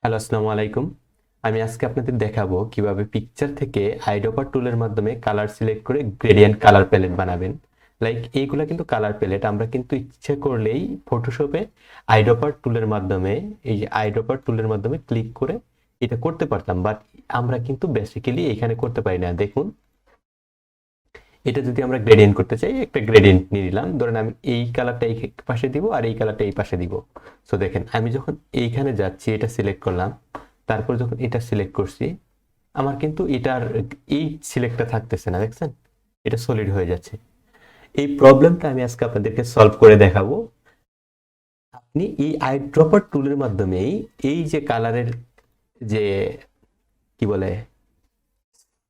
Hello, আসসালামু আলাইকুম। আমি আজকে আপনাদের দেখাবো কিভাবে পিকচার থেকে আইড্রপার টুলের মাধ্যমে কালার সিলেক্ট করে গ্রেডিয়েন্ট কালার প্যালেট বানাবেন। লাইক এইগুলা কিন্তু কালার প্যালেট, আমরা কিন্তু ইচ্ছে করলেই ফটোশপে আইড্রপার টুলের মাধ্যমে এই যে আইড্রপার টুলের মাধ্যমে ক্লিক করে এটা করতে পারতাম, বাট আমরা কিন্তু বেসিক্যালি এখানে করতে পারি না। দেখুন, এটা যদি আমরা গ্রেডিয়েন্ট করতে চাই, একটা গ্রেডিয়েন্ট নিয়ে নিলাম। ধরেন আমি এই কালারটা এই পাশে দিব আর এই কালারটা এই পাশে দিব। সো দেখেন, আমি যখন এইখানে যাচ্ছি, এটা সিলেক্ট করলাম, তারপর যখন এটা সিলেক্ট করছি, আমার কিন্তু এটার এই সিলেক্টটা থাকতেছে না, দেখছেন? এটা সলিড হয়ে যাচ্ছে। এই প্রবলেমটা আমি আজকে আপনাদেরকে সলভ করে দেখাবো। আপনি এই আইড্রপার টুলের মাধ্যমেই এই যে কালারের যে কি বলে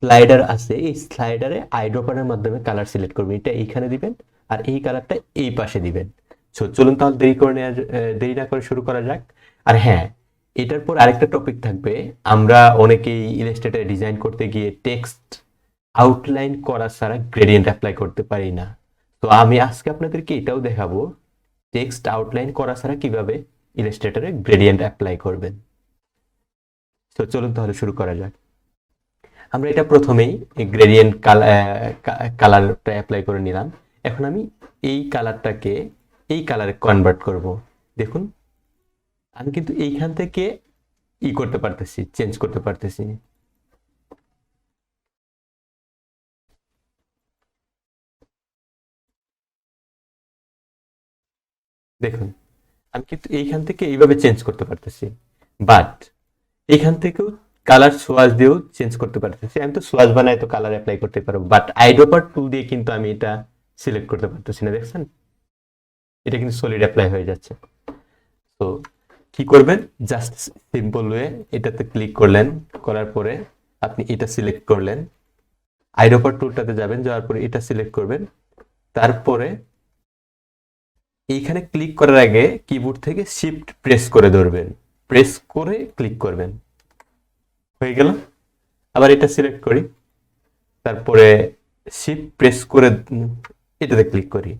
স্লাইডার আছে, এই স্লাইডারে আইড্রপারের মাধ্যমে কালার সিলেক্ট করবেন। এটা এইখানে দিবেন আর এই কালারটা এই পাশে দিবেন। সো চলুন তাহলে দেরি না করে শুরু করা যাক। আর হ্যাঁ, এটার পর আরেকটা টপিক থাকবে। আমরা অনেকেই ইলাস্ট্রেটরে ডিজাইন করতে গিয়ে টেক্সট আউটলাইন করা ছাড়া গ্রেডিয়েন্ট অ্যাপ্লাই করতে পারি না। তো আমি আজকে আপনাদেরকে এটাও দেখাবো, টেক্সট আউটলাইন করা ছাড়া কিভাবে ইলাস্ট্রেটরে গ্রেডিয়েন্ট অ্যাপ্লাই করবেন। তো চলুন তাহলে শুরু করা যাক। আমরা এটা প্রথমেই গ্রেডিয়েন্ট কালারটা অ্যাপ্লাই করে নিলাম। এখন আমি এই কালারটাকে এই কালারে কনভার্ট করব। দেখুন, আমি কিন্তু এইখান থেকে করতে পারতেছি, চেঞ্জ করতে পারতেছি। দেখুন, আমি কিন্তু এইখান থেকে এইভাবে চেঞ্জ করতে পারতেছি, বাট এখান থেকেও কালার সোয়াচ দিয়েও চেঞ্জ করতে পারতেছি। আমি তো সোয়াচ বানাই তো কালার অ্যাপ্লাই করতে পারবো, বাট আইড্রপার টুল দিয়ে কিন্তু আমি এটা সিলেক্ট করতে পারতেছি না। দেখছেন, এটা কিন্তু সলিড অ্যাপ্লাই হয়ে যাচ্ছে। তো কি করবেন, জাস্ট সিম্পল ওয়ে, এটাতে ক্লিক করলেন, করার পরে আপনি এটা সিলেক্ট করলেন, আইড্রপার টুলটাতে যাবেন, যাওয়ার পরে এটা সিলেক্ট করবেন, তারপরে এইখানে ক্লিক করার আগে কিবোর্ড থেকে শিফট প্রেস করে ধরবেন, প্রেস করে ক্লিক করবেন। হয়ে গেল। আবার এটা সিলেক্ট করি, তারপরে শিফট প্রেস করে এটাতে ক্লিক করি।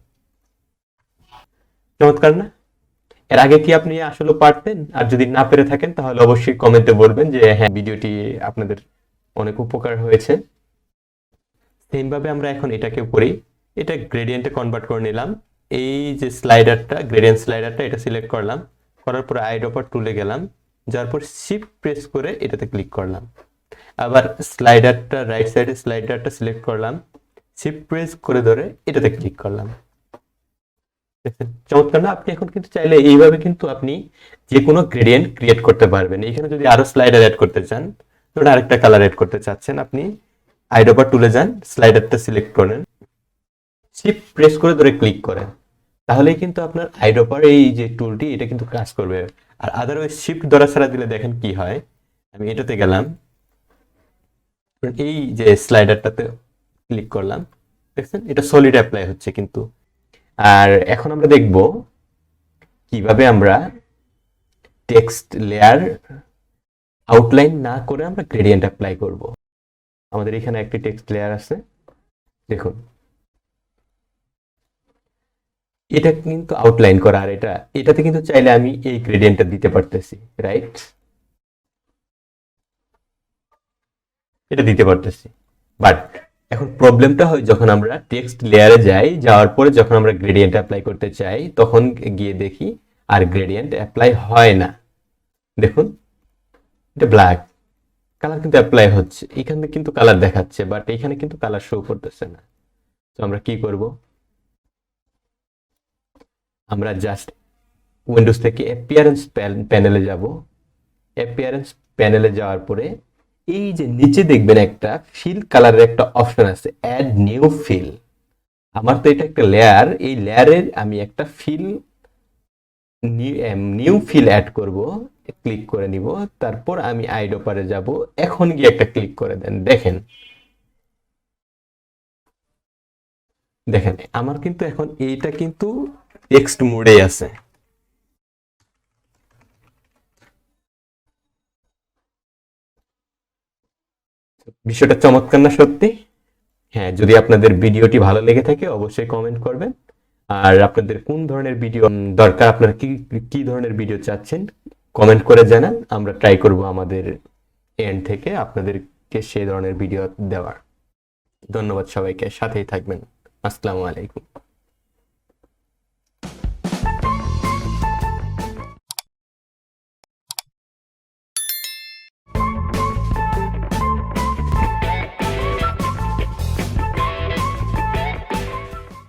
চমৎকার না? এর আগে কি আপনি আসলে পারতেন? আর যদি না পেরে থাকেন তাহলে অবশ্যই কমেন্টে বলবেন যে হ্যাঁ, ভিডিওটি আপনাদের অনেক উপকার হয়েছে। সেম ভাবে আমরা এখন এটাকেও করি। এটা গ্রেডিয়েন্টে কনভার্ট করে নিলাম। এই যে স্লাইডারটা, গ্রেডিয়েন্ট স্লাইডারটা, এটা সিলেক্ট করলাম, করার পরে আইড্রপার টুলে গেলাম, যার পর শিফট প্রেস করে এটাতে ক্লিক করলাম। আবার স্লাইডারটা, রাইট সাইডে স্লাইডারটা সিলেক্ট করলাম, শিফট প্রেস করে ধরে এটাতে ক্লিক করলাম। দেখছেন, চমৎকার না? আপনি এখন কিন্তু চাইলে এইভাবে কিন্তু আপনি যে কোনো গ্রেডিয়েন্ট ক্রিয়েট করতে পারবেন। এখানে যদি আরো স্লাইডার অ্যাড করতে চান, ধরুন আরেকটা কালার অ্যাড করতে চাচ্ছেন, আপনি আইড্রপার টুলে যান, স্লাইডারটা সিলেক্ট করেন, শিফট প্রেস করে ধরে ক্লিক করেন, তাহলেই কিন্তু আপনার আইড্রপার এই যে টুলটি, এটা কিন্তু কাজ করবে। আর আদারওয়াইজ শিফট ধরা ছাড়া দিলে দেখেন কি হয়। আমি এটাতে গেলাম, এই যে স্লাইডারটাতে ক্লিক করলাম, দেখছেন এটা সলিড অ্যাপ্লাই হচ্ছে কিন্তু। আর এখন আমরা দেখব কিভাবে আমরা টেক্সট লেয়ার আউটলাইন না করে আমরা গ্রেডিয়েন্ট অ্যাপ্লাই করব। আমাদের এখানে একটি টেক্সট লেয়ার আছে, দেখুন এটা কিন্তু আউটলাইন করা, আর এটাতে কিন্তু চাইলে আমি এই গ্রেডিয়েন্টটা দিতে পারতেছি, রাইট? এটা দিতে পারতেছি, বাট এখন প্রবলেমটা হয় যখন আমরা টেক্সট লেয়ারে যাই, যাওয়ার পরে যখন আমরা গ্রেডিয়েন্ট অ্যাপ্লাই করতে চাই, তখন গিয়ে দেখি আর গ্রেডিয়েন্ট অ্যাপ্লাই হয় না। দেখুন, এটা ব্ল্যাক কালার কিন্তু অ্যাপ্লাই হচ্ছে, এখানে কিন্তু কালার দেখাচ্ছে, বাট এখানে কিন্তু কালার শো করতেছে না। তো আমরা কি করব, আমরা জাস্ট উইন্ডোজ থেকে অ্যাপিয়ারেন্স প্যানেলে যাব। অ্যাপিয়ারেন্স প্যানেলে যাওয়ার পরে এই যে নিচে দেখবেন একটা ফিল কালারের একটা অপশন আছে, অ্যাড নিউ ফিল। আমার তো এটা একটা লেয়ার, এই লেয়ারের আমি একটা ফিল, নিউ ফিল অ্যাড করব, ক্লিক করে নিব, তারপর আমি আইড্রপারে যাব, এখন গিয়ে একটা ক্লিক করে দেন। দেখেন দেখেন আমার কিন্তু এখন এইটা কিন্তু টেক্সট মোডে আছে। বিষয়টা চমৎকার না সত্যি? হ্যাঁ, যদি আপনাদের ভিডিওটি ভালো লেগে থাকে অবশ্যই কমেন্ট করবেন। আর আপনাদের কোন ধরনের ভিডিও দরকার, আপনারা কি কি ধরনের ভিডিও চাচ্ছেন, কমেন্ট করে জানান, আমরা ট্রাই করব আমাদের এন্ড থেকে আপনাদেরকে সেই ধরনের ভিডিও দেওয়ার। ধন্যবাদ সবাইকে, সাথেই থাকবেন। আসসালামু আলাইকুম।